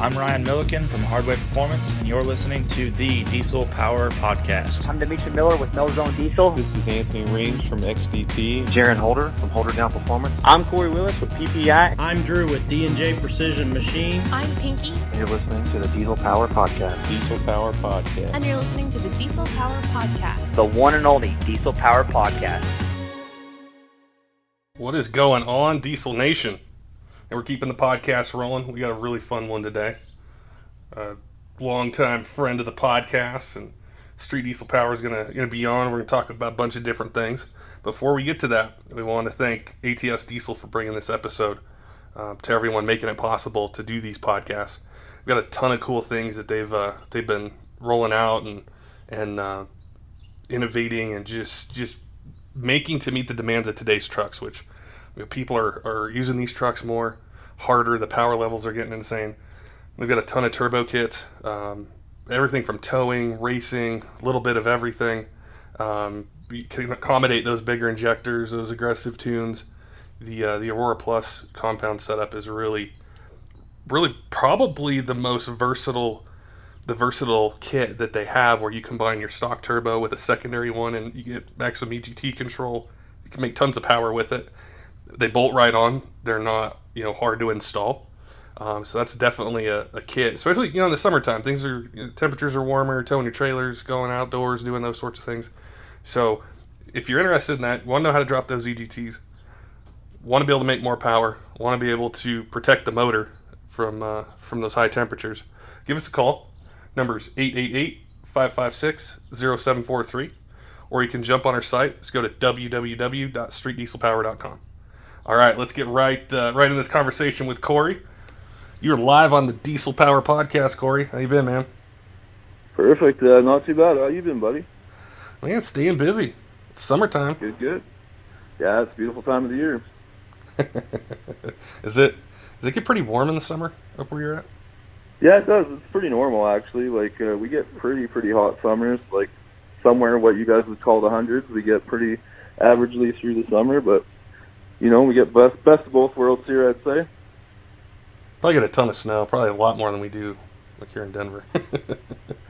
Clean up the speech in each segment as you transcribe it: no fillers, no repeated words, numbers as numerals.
I'm Ryan Milliken from Hardway Performance, and you're listening to the Diesel Power Podcast. I'm Dimitri Miller with No Zone Diesel. This is Anthony Reams from XDP. Jaron Holder from Holderdown Performance. I'm Corey Willis with PPEI. I'm Drew with D&J Precision Machine. I'm Pinky. And you're listening to the Diesel Power Podcast. Diesel Power Podcast. And you're listening to the Diesel Power Podcast. The one and only Diesel Power Podcast. What is going on, Diesel Nation? And we're keeping the podcast rolling. We got a really fun one today. A longtime friend of the podcast, and Street Diesel Power is gonna be on. We're gonna talk about a bunch of different things. Before we get to that, we want to thank ATS Diesel for bringing this episode to everyone, making it possible to do these podcasts. We've got a ton of cool things that they've been rolling out and innovating and just making to meet the demands of today's trucks, which people are using these trucks more, harder. The power levels are getting insane. They've got a ton of turbo kits, everything from towing, racing, a little bit of everything. You can accommodate those bigger injectors, those aggressive tunes. The Aurora Plus compound setup is really probably the most versatile kit that they have, where you combine your stock turbo with a secondary one and you get maximum EGT control. You can make tons of power with it. They bolt right on. They're not hard to install. So that's definitely a kit, especially in the summertime. Things are temperatures are warmer, towing your trailers, going outdoors, doing those sorts of things. So if you're interested in that, want to know how to drop those EGTs, want to be able to make more power, want to be able to protect the motor from those high temperatures, give us a call. Number's 888-556-0743, or you can jump on our site. Let's go to www.streetdieselpower.com. All right, let's get right in this conversation with Cory. You're live on the Diesel Power Podcast, Cory. How you been, man? Perfect. Not too bad. How you been, buddy? Man, staying busy. It's summertime. Good. Yeah, it's a beautiful time of the year. Does it get pretty warm in the summer up where you're at? Yeah, it does. It's pretty normal, actually. Like, we get pretty hot summers. Like, somewhere what you guys would call the hundreds. We get pretty averagely through the summer, but, we get best of both worlds here, I'd say. Probably get a ton of snow. Probably a lot more than we do, like here in Denver.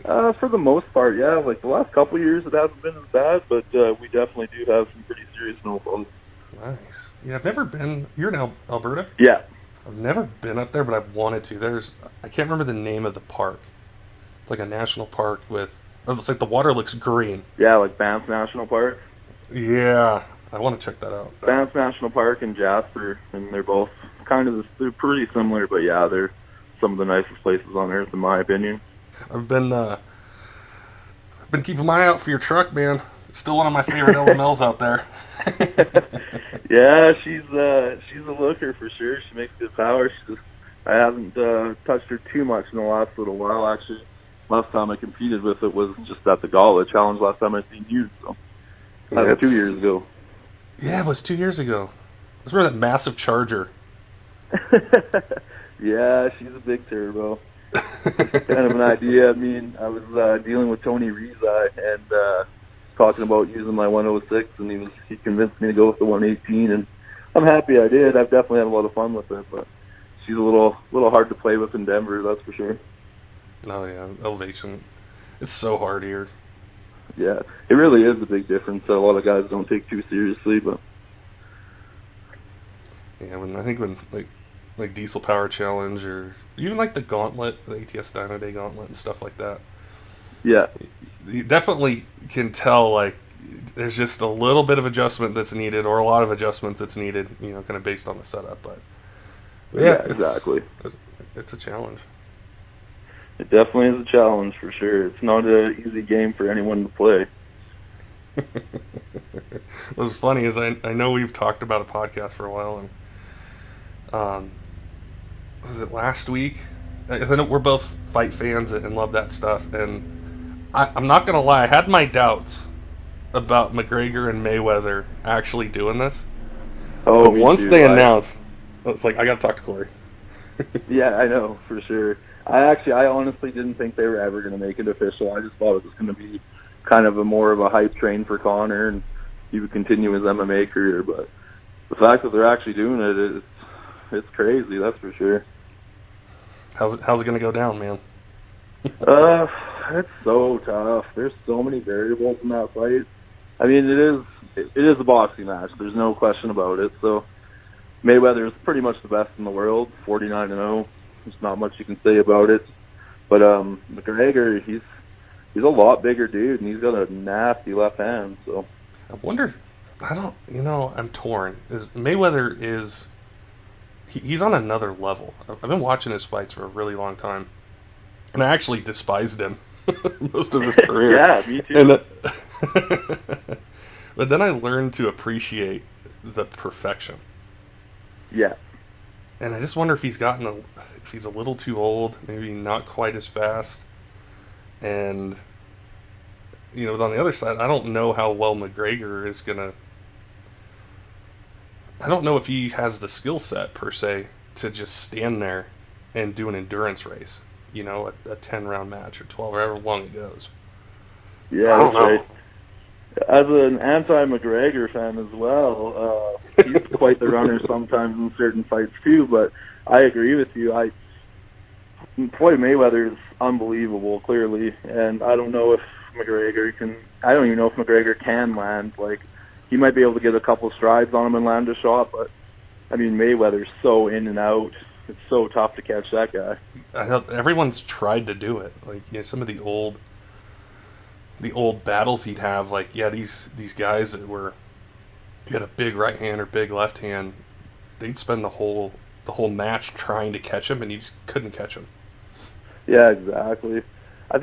For the most part, yeah. Like, the last couple of years, it hasn't been as bad, but we definitely do have some pretty serious snowfalls. Nice. Yeah, I've never been. You're in Alberta? Yeah. I've never been up there, but I've wanted to. I can't remember the name of the park. It's like a national park with, it's like the water looks green. Yeah, like Banff National Park. Yeah, I want to check that out. Banff National Park and Jasper, and they're both they're pretty similar, but yeah, they're some of the nicest places on earth, in my opinion. I've been keeping my eye out for your truck, man. It's still one of my favorite LMLs out there. Yeah, she's a looker for sure. She makes good power. I haven't touched her too much in the last little while. Actually, last time I competed with it was just at the Gawley Challenge. Last time I seen you, so that was 2 years ago. Yeah, it was 2 years ago. I remember that massive Charger. Yeah, she's a big turbo. Kind of an idea. I mean, I was dealing with Tony Rizai and talking about using my 106, and he convinced me to go with the 118, and I'm happy I did. I've definitely had a lot of fun with it, but she's a little hard to play with in Denver, that's for sure. Oh yeah, elevation. It's so hard here. Yeah, it really is a big difference that a lot of guys don't take too seriously, but yeah, when like Diesel Power Challenge, or even like the Gauntlet, the ATS Dyno Day Gauntlet and stuff like that. Yeah. You definitely can tell, like, there's just a little bit of adjustment that's needed, or a lot of adjustment that's needed, kind of based on the setup. But yeah, exactly. It's a challenge. It definitely is a challenge for sure. It's not an easy game for anyone to play. What's funny is I know we've talked about a podcast for a while, and was it last week? Because I know we're both fight fans and love that stuff, and I'm not going to lie, I had my doubts about McGregor and Mayweather actually doing this. Oh, but once they announced, it's like, I got to talk to Cory. Yeah, I know, for sure. I honestly didn't think they were ever going to make it official. I just thought it was going to be kind of more of a hype train for Conor, and he would continue his MMA career. But the fact that they're actually doing it, it's crazy, that's for sure. How's it going to go down, man? It's so tough. There's so many variables in that fight. I mean, it is a boxing match. There's no question about it. So Mayweather is pretty much the best in the world, 49-0. There's not much you can say about it. But McGregor, he's a lot bigger dude, and he's got a nasty left hand. So I wonder. I'm torn. Mayweather he's on another level. I've been watching his fights for a really long time, and I actually despised him most of his career. Yeah, me too. But then I learned to appreciate the perfection. Yeah. And I just wonder if he's a little too old, maybe not quite as fast. And, but on the other side, I don't know how well McGregor is going to... I don't know if he has the skill set, per se, to just stand there and do an endurance race. A 10-round match or 12, or however long it goes. Yeah, I don't know. right. As an anti-McGregor fan as well, he's quite the runner sometimes in certain fights too, but I agree with you. Floyd Mayweather is unbelievable, clearly, and I don't know if McGregor can... I don't even know if McGregor can land. Like, he might be able to get a couple strides on him and land a shot, but, I mean, Mayweather's so in and out. It's so tough to catch that guy. Everyone's tried to do it. Like, some of the old battles he'd have, like, these guys that were, you had a big right hand or big left hand, they'd spend the whole match trying to catch him, and you just couldn't catch him. Yeah, exactly. I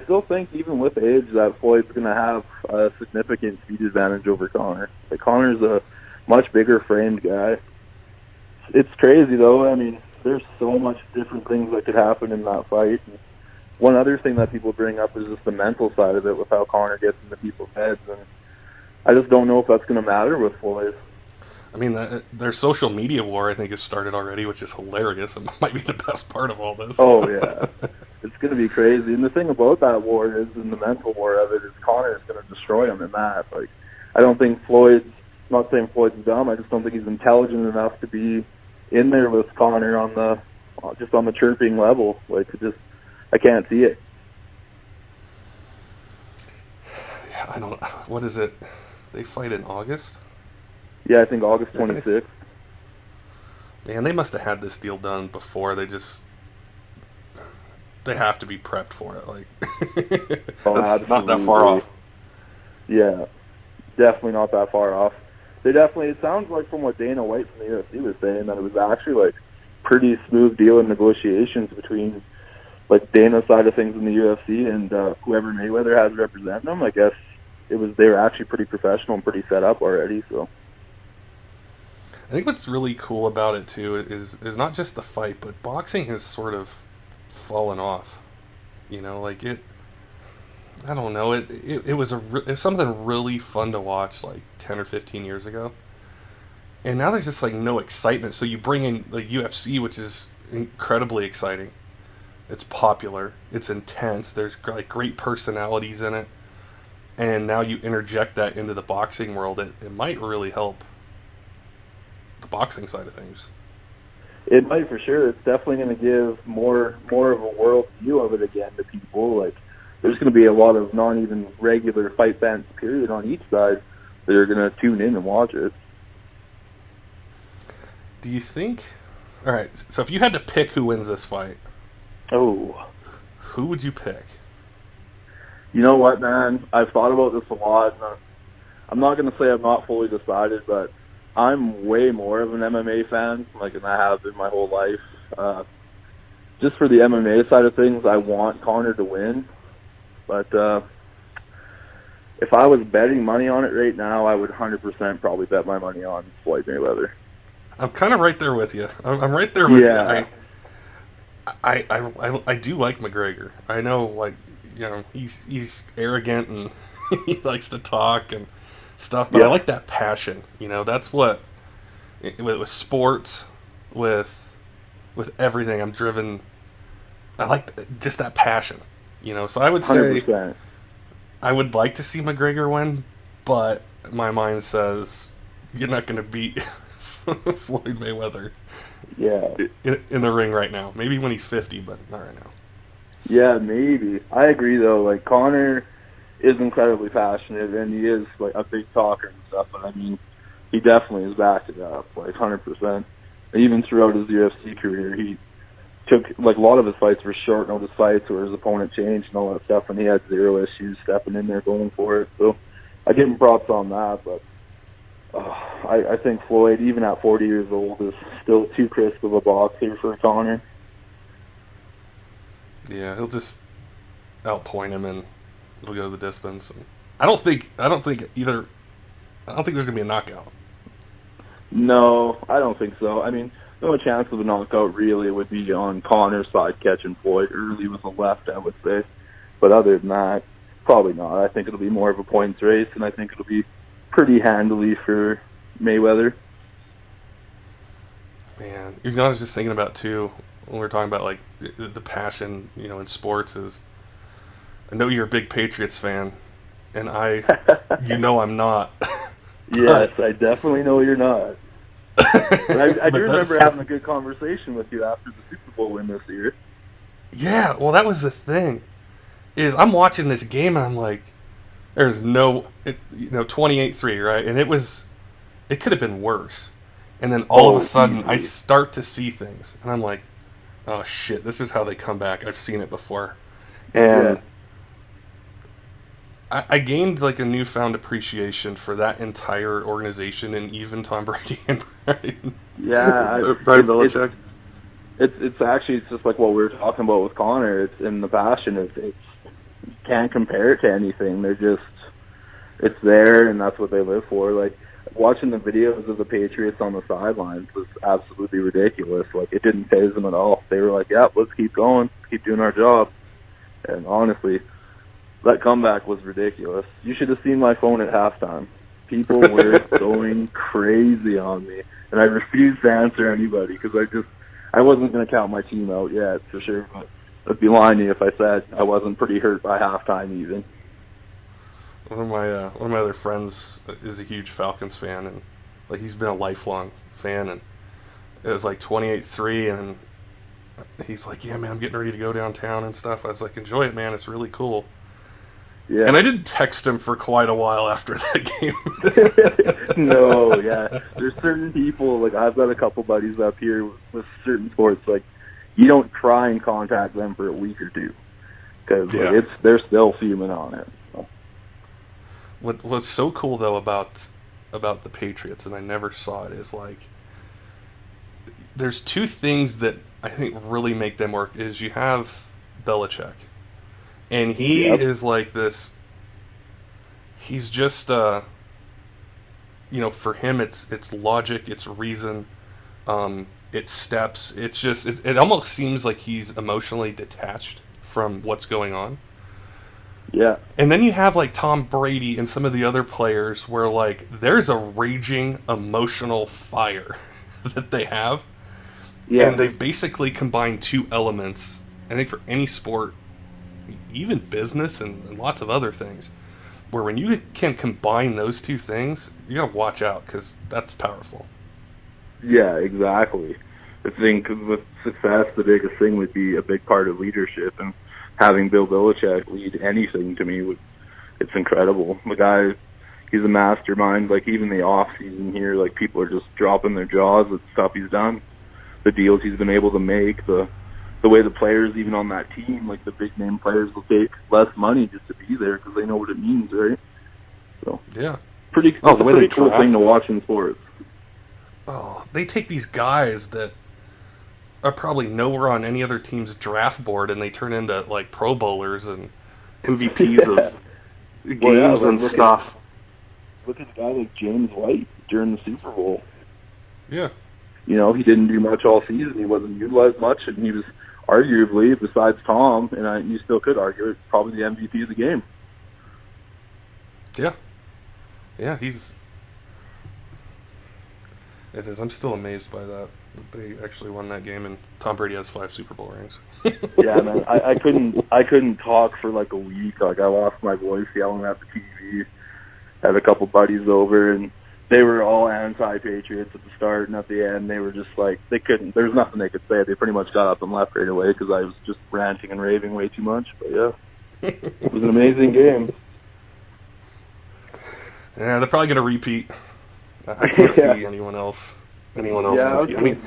still think even with age that Floyd's going to have a significant speed advantage over Conor. Like, Conor's a much bigger framed guy. It's crazy though. I mean, there's so much different things that could happen in that fight. One other thing that people bring up is just the mental side of it with how Conor gets into people's heads, and I just don't know if that's going to matter with Floyd. I mean, their social media war, I think, has started already, which is hilarious. It might be the best part of all this. Oh, yeah. It's going to be crazy. And the thing about that war is, in the mental war of it, is Conor is going to destroy him in that. Like, I don't think I'm not saying Floyd's dumb, I just don't think he's intelligent enough to be in there with Conor on the chirping level. Like, I can't see it. I don't know. What is it? They fight in August? Yeah, I think August 26th. Man, they must have had this deal done before. They have to be prepped for it. Like, that's not that far off. Yeah, definitely not that far off. It sounds like from what Dana White from the UFC was saying, that it was actually like pretty smooth deal in negotiations between like Dana's side of things in the UFC and whoever Mayweather has representing them. I guess they were actually pretty professional and pretty set up already. So I think what's really cool about it too is not just the fight, but boxing has sort of fallen off. Like it. I don't know. It was something really fun to watch like 10 or 15 years ago, and now there's just like no excitement. So you bring in like UFC, which is incredibly exciting. It's popular. It's intense. There's like great personalities in it, and now you interject that into the boxing world. It might really help the boxing side of things. It might, for sure. It's definitely going to give more of a world view of it again to people. Like, there's going to be a lot of not even regular fight fans, period, on each side that are going to tune in and watch it. Do you think... All right, so if you had to pick who wins this fight, who would you pick? You know what, man? I've thought about this a lot. I'm not going to say I'm not fully decided, but I'm way more of an MMA fan, than I have been my whole life. Just for the MMA side of things, I want Conor to win. But if I was betting money on it right now, I would 100% probably bet my money on Floyd Mayweather. I'm kind of right there with you. I'm right there with you. I do like McGregor. I know, he's arrogant and he likes to talk and stuff, but I like that passion. That's what with sports, with everything. I'm driven. I like just that passion. So I would say 100%. I would like to see McGregor win, but my mind says you're not going to beat Floyd Mayweather Yeah. in the ring right now. Maybe when he's 50, but not right now. Yeah, maybe. I agree though. Like Conor is incredibly passionate and he is like a big talker and stuff. But I mean, he definitely has backed it up, like 100%. Even throughout his UFC career, he took like a lot of his fights were short notice fights where his opponent changed and all that stuff, and he had zero issues stepping in there going for it. So I give him props on that. But I think Floyd, even at 40 years old, is still too crisp of a boxer for Conor. Yeah, he'll just outpoint him and it'll go the distance. I don't think there's gonna be a knockout. No, I don't think so. I mean, the only chance of a knockout really would be on Conor's side catching Floyd early with a left, I would say. But other than that, probably not. I think it'll be more of a points race, and I think it'll be pretty handily for Mayweather. Man, you know, I was just thinking about too when we were talking about like the passion, you know, in sports is. I know you're a big Patriots fan, and you know I'm not. Yes, I definitely know you're not. But I do remember having a good conversation with you after the Super Bowl win this year. Yeah, well, that was the thing. Is I'm watching this game and I'm like, there's 28-3, right? And it could have been worse. And then all of a sudden, I start to see things, and I'm like, oh shit, this is how they come back. I've seen it before, and. Yeah. I gained like a newfound appreciation for that entire organization and even Tom Brady and Brian Belichick. It's actually just like what we were talking about with Conor. It's in the passion. It's you can't compare it to anything. It's there and that's what they live for. Like watching the videos of the Patriots on the sidelines was absolutely ridiculous. Like it didn't faze them at all. They were like, "Yeah, let's keep going, keep doing our job." And honestly, that comeback was ridiculous. You should have seen my phone at halftime. People were going crazy on me, and I refused to answer anybody because I wasn't going to count my team out yet for sure. But I'd be lying to you if I said I wasn't pretty hurt by halftime even. One of my other friends is a huge Falcons fan, and like he's been a lifelong fan, and it was like 28-3, and he's like, "Yeah, man, I'm getting ready to go downtown and stuff." I was like, "Enjoy it, man. It's really cool." Yeah. And I didn't text him for quite a while after that game. No, yeah. There's certain people, like I've got a couple buddies up here with certain sports, like you don't try and contact them for a week or two because they're still fuming on it. So. What's so cool though about the Patriots, and I never saw it, is like there's two things that I think really make them work. Is you have Belichick. And he is like this, he's just, for him it's logic, it's reason, it's steps, it's just, it almost seems like he's emotionally detached from what's going on. Yeah. And then you have like Tom Brady and some of the other players where like there's a raging emotional fire that they have. Yeah. And they've basically combined two elements, I think for any sport, even business and lots of other things, where when you can combine those two things, you gotta watch out because that's powerful. Yeah, exactly. I think with success, the biggest thing would be a big part of leadership, and having Bill Belichick lead anything to me, it's incredible. The guy, he's a mastermind. Like even the off season here, like people are just dropping their jaws at stuff he's done, the deals he's been able to make, the way the players, even on that team, like the big name players, will take less money just to be there because they know what it means, right? So yeah, pretty cool thing to watch in sports. Oh, they take these guys that are probably nowhere on any other team's draft board, and they turn into like Pro Bowlers and MVPs of games and stuff. Look at a guy like James White during the Super Bowl. Yeah. He didn't do much all season. He wasn't utilized much, and he was arguably, besides Tom, and you still could argue it, probably the MVP of the game. Yeah. Yeah, it is. I'm still amazed by that they actually won that game, and Tom Brady has 5 Super Bowl rings. Yeah, man. I couldn't talk for like a week. Like I lost my voice yelling at the TV. Had a couple buddies over, and they were all anti-Patriots at the start, and at the end they were just like, they couldn't, there's nothing they could say. They pretty much got up and left right away because I was just ranting and raving way too much. But yeah, it was an amazing game. Yeah, they're probably going to repeat. I can't see anyone else repeat. I mean,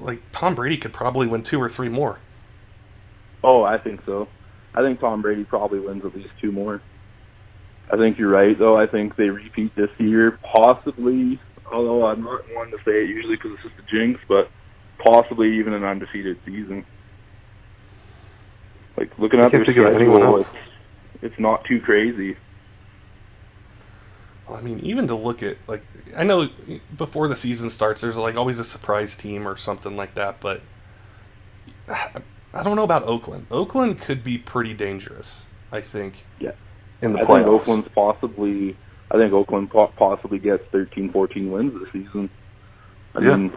like, Tom Brady could probably win 2 or 3 more. Oh, I think so. I think Tom Brady probably wins at least 2 more. I think you're right, though. I think they repeat this year, possibly, although I'm not one to say it usually because it's just a jinx, but possibly even an undefeated season. Like, looking at their schedule, it's not too crazy. I mean, even to look at, like, I know before the season starts, there's, like, always a surprise team or something like that, but I don't know about Oakland. Oakland could be pretty dangerous, I think, in the playoffs. I think Oakland possibly gets 13, 14 wins this season. I mean,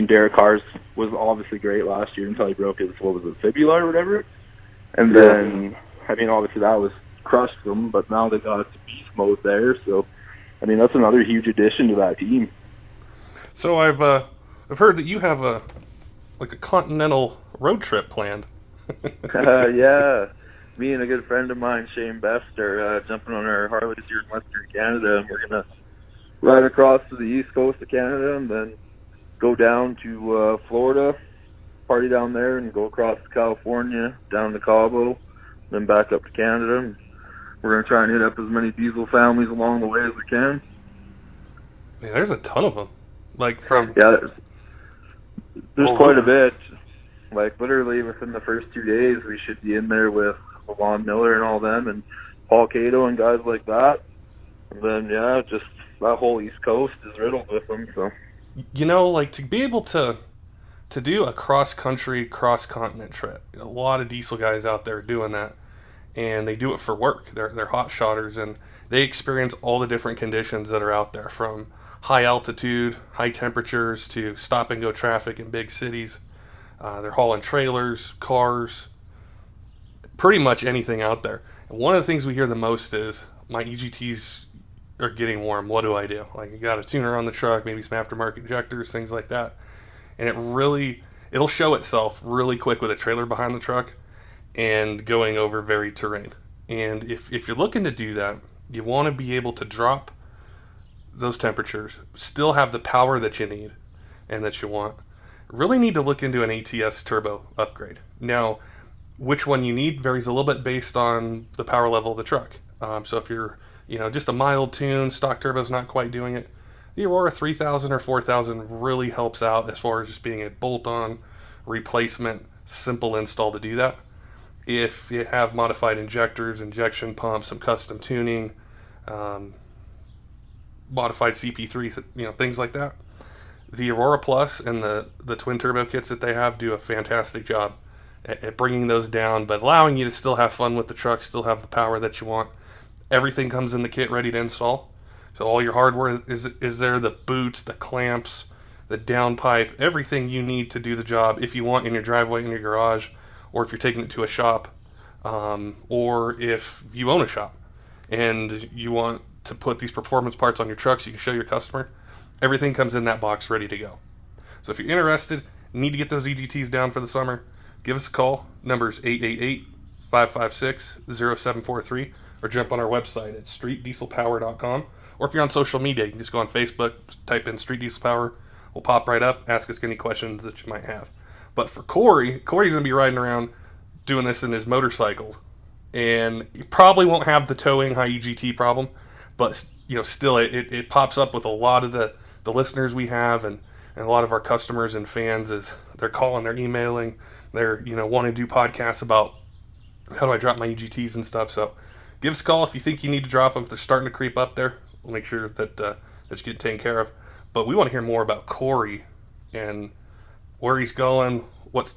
Derek Carr was obviously great last year until he broke his, fibula or whatever. And then, I mean, obviously that was crushed them, but now they got beast mode there. So, I mean, that's another huge addition to that team. So I've heard that you have a continental road trip planned. Yeah. Me and a good friend of mine, Shane Best, are jumping on our Harleys here in Western Canada, and we're going to ride across to the east coast of Canada and then go down to Florida, party down there, and go across to California, down to Cabo, then back up to Canada. And we're going to try and hit up as many diesel families along the way as we can. Yeah, there's a ton of them. Like from... Yeah, there's quite a bit. Like, literally within the first 2 days, we should be in there with Lon Miller and all them, and Paul Cato and guys like that. And then, yeah, just that whole East Coast is riddled with them. So, you know, like, to be able to do a cross-country, cross-continent trip, a lot of diesel guys out there doing that, and they do it for work. They're hot shotters, and they experience all the different conditions that are out there, from high altitude, high temperatures, to stop-and-go traffic in big cities. They're hauling trailers, cars, pretty much anything out there. And one of the things we hear the most is, my EGTs are getting warm. What do I do? Like, you got a tuner on the truck, maybe some aftermarket injectors, things like that. And it'll show itself really quick with a trailer behind the truck and going over varied terrain. And if you're looking to do that, you want to be able to drop those temperatures, still have the power that you need and that you want. Really need to look into an ATS turbo upgrade. Now, which one you need varies a little bit based on the power level of the truck. So if you're, just a mild tune, stock turbo's not quite doing it, the Aurora 3000 or 4000 really helps out as far as just being a bolt-on replacement, simple install to do that. If you have modified injectors, injection pumps, some custom tuning, modified CP3, things like that, the Aurora Plus and the twin turbo kits that they have do a fantastic job at bringing those down, but allowing you to still have fun with the truck, still have the power that you want. Everything comes in the kit ready to install. So all your hardware is there, the boots, the clamps, the downpipe, everything you need to do the job if you want in your driveway, in your garage, or if you're taking it to a shop, or if you own a shop and you want to put these performance parts on your truck so you can show your customer. Everything comes in that box ready to go. So if you're interested, need to get those EGTs down for the summer, give us a call. Number's 888-556-0743, or jump on our website at streetdieselpower.com. Or if you're on social media, you can just go on Facebook, type in Street Diesel Power. We'll pop right up, ask us any questions that you might have. But for Cory's going to be riding around doing this in his motorcycle. And you probably won't have the towing high EGT problem, but still it pops up with a lot of the listeners we have and a lot of our customers and fans as they're calling, they're emailing, they're wanting to do podcasts about how do I drop my EGTs and stuff. So give us a call if you think you need to drop them. If they're starting to creep up there, we'll make sure that you get taken care of. But we want to hear more about Cory and where he's going, what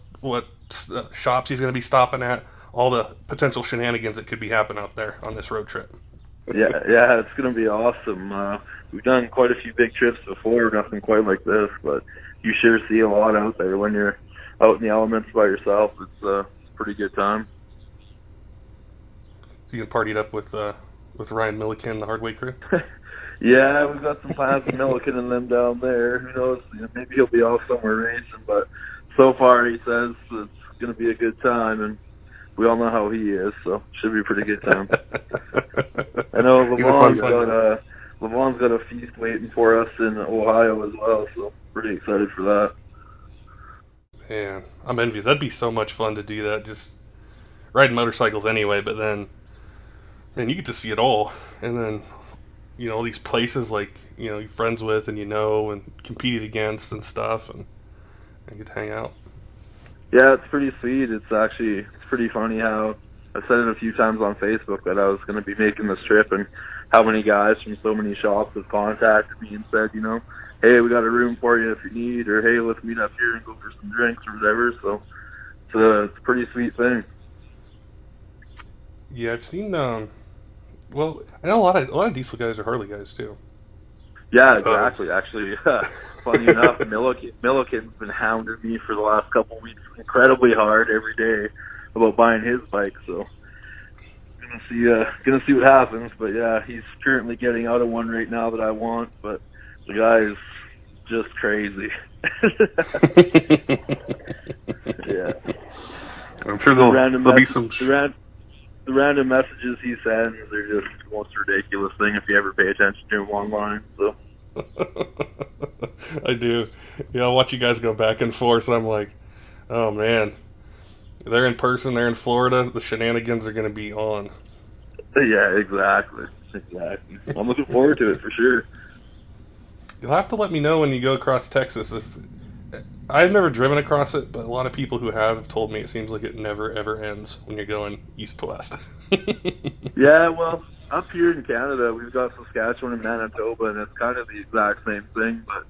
shops he's going to be stopping at, all the potential shenanigans that could be happening out there on this road trip. Yeah, it's going to be awesome. We've done quite a few big trips before, nothing quite like this, but you sure see a lot out there when you're out in the elements by yourself. It's a pretty good time. So you can party it up with with Ryan Milliken and the Hardway crew? Yeah, we've got some plans with Milliken and them down there. Who knows? Maybe he'll be off somewhere racing, but so far he says it's going to be a good time, and we all know how he is, so should be a pretty good time. I know Levon's got a feast waiting for us in Ohio as well, so pretty excited for that. Man, I'm envious. That'd be so much fun to do that, just riding motorcycles anyway, but then you get to see it all, and then all these places like you're friends with and and competed against and stuff, and get to hang out. Yeah, it's pretty sweet. It's pretty funny how I've said it a few times on Facebook that I was going to be making this trip, and how many guys from so many shops have contacted me and said, hey, we got a room for you if you need, or hey, let's meet up here and go for some drinks or whatever. So it's a pretty sweet thing. Yeah, I've seen. Well, I know a lot of diesel guys are Harley guys too. Yeah, exactly. Actually, funny enough, Milliken's been hounding me for the last couple of weeks incredibly hard every day about buying his bike. So gonna see what happens. But yeah, he's currently getting out of one right now that I want. But the guy is just crazy. Yeah, I'm sure there'll be some. The random messages he sends are just the most ridiculous thing if you ever pay attention to him online. So. I do. Yeah, I'll watch you guys go back and forth, and I'm like, oh man, they're in person, they're in Florida, the shenanigans are going to be on. Yeah, exactly. I'm looking forward to it for sure. You'll have to let me know when you go across Texas. I've never driven across it, but a lot of people who have told me it seems like it never, ever ends when you're going east to west. Yeah, well, up here in Canada, we've got Saskatchewan and Manitoba, and it's kind of the exact same thing. But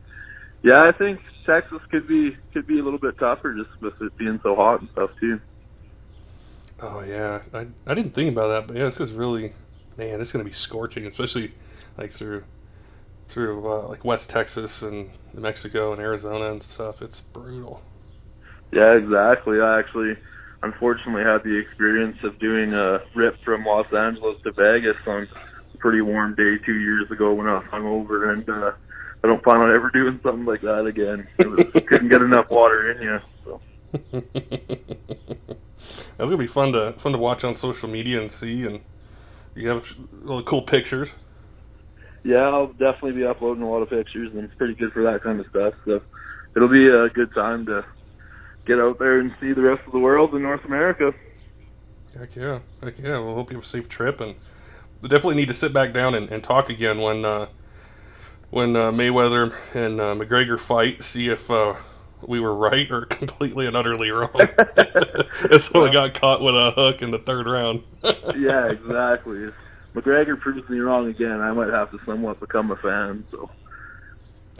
yeah, I think Texas could be a little bit tougher just with it being so hot and stuff too. Oh yeah, I didn't think about that, but yeah, this is really, man, it's going to be scorching, especially like through like West Texas and New Mexico and Arizona and stuff. It's brutal. Yeah, exactly. I actually, unfortunately, had the experience of doing a rip from Los Angeles to Vegas on a pretty warm day 2 years ago when I was hungover, and I don't plan on ever doing something like that again. Couldn't get enough water in you. So. That's gonna be fun to watch on social media and see, and you have really cool pictures. Yeah, I'll definitely be uploading a lot of pictures, and it's pretty good for that kind of stuff. So it'll be a good time to get out there and see the rest of the world in North America. Heck yeah. We'll hope you have a safe trip, and we definitely need to sit back down and talk again when Mayweather and McGregor fight, see if we were right or completely and utterly wrong. If someone got caught with a hook in the third round. Yeah, exactly. If McGregor proves me wrong again, I might have to somewhat become a fan, so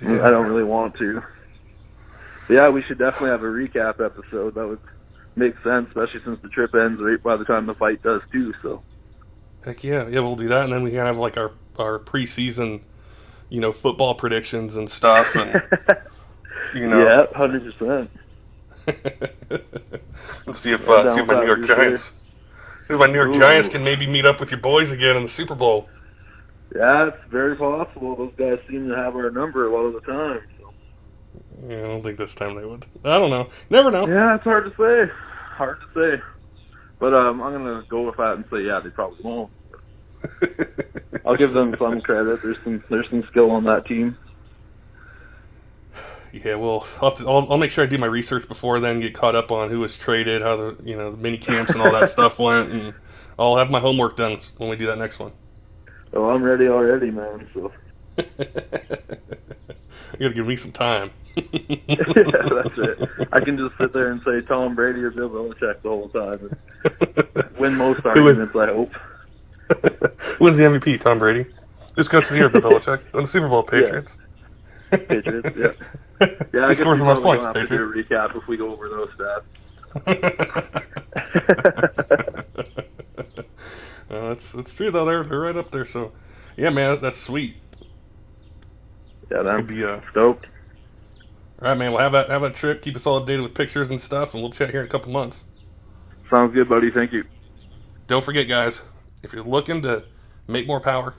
yeah. I don't really want to. But yeah, we should definitely have a recap episode. That would make sense, especially since the trip ends right by the time the fight does too. So heck yeah, we'll do that, and then we can have like our preseason, football predictions and stuff, and yeah, 100%. Let's see if my New York Giants. If my New York Giants can maybe meet up with your boys again in the Super Bowl. Yeah, it's very possible. Those guys seem to have our number a lot of the time. So. Yeah, I don't think this time they would. I don't know. Never know. Yeah, it's hard to say. But I'm going to go with that and say, yeah, they probably won't. I'll give them some credit. There's some skill on that team. Yeah, well, I'll make sure I do my research before then, get caught up on who was traded, how the mini camps and all that stuff went, and I'll have my homework done when we do that next one. Oh, I'm ready already, man. So you got to give me some time. Yeah, that's it. I can just sit there and say Tom Brady or Bill Belichick the whole time and win most arguments, I hope. When's the MVP? Tom Brady. Who's coach of the year? Bill Belichick. Won the Super Bowl. Patriots. Yeah. Patriots. Yeah. Yeah. I guess scores the most points. Have to do a recap if we go over those stats. That's true though. They're right up there. So, yeah, man, that's sweet. Yeah, that'd be stoked. All right, man. We'll have that trip. Keep us all updated with pictures and stuff, and we'll chat here in a couple months. Sounds good, buddy. Thank you. Don't forget, guys, if you're looking to make more power,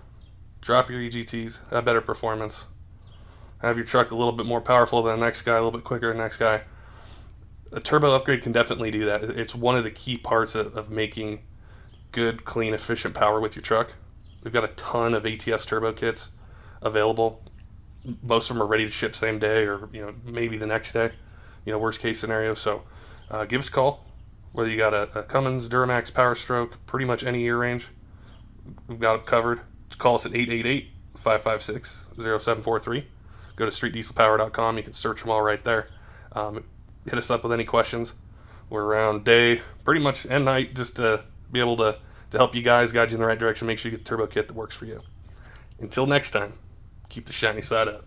drop your EGTs, have better performance, have your truck a little bit more powerful than the next guy, a little bit quicker than the next guy. A turbo upgrade can definitely do that. It's one of the key parts of making good, clean, efficient power with your truck. We've got a ton of ATS turbo kits available. Most of them are ready to ship same day or maybe the next day, worst case scenario. So give us a call, whether you got a Cummins, Duramax, Power Stroke, pretty much any year range. We've got it covered. Call us at 888-556-0743. Go to streetdieselpower.com. You can search them all right there. Hit us up with any questions. We're around day, pretty much, and night, just to be able to help you guys, guide you in the right direction, make sure you get the turbo kit that works for you. Until next time, keep the shiny side up.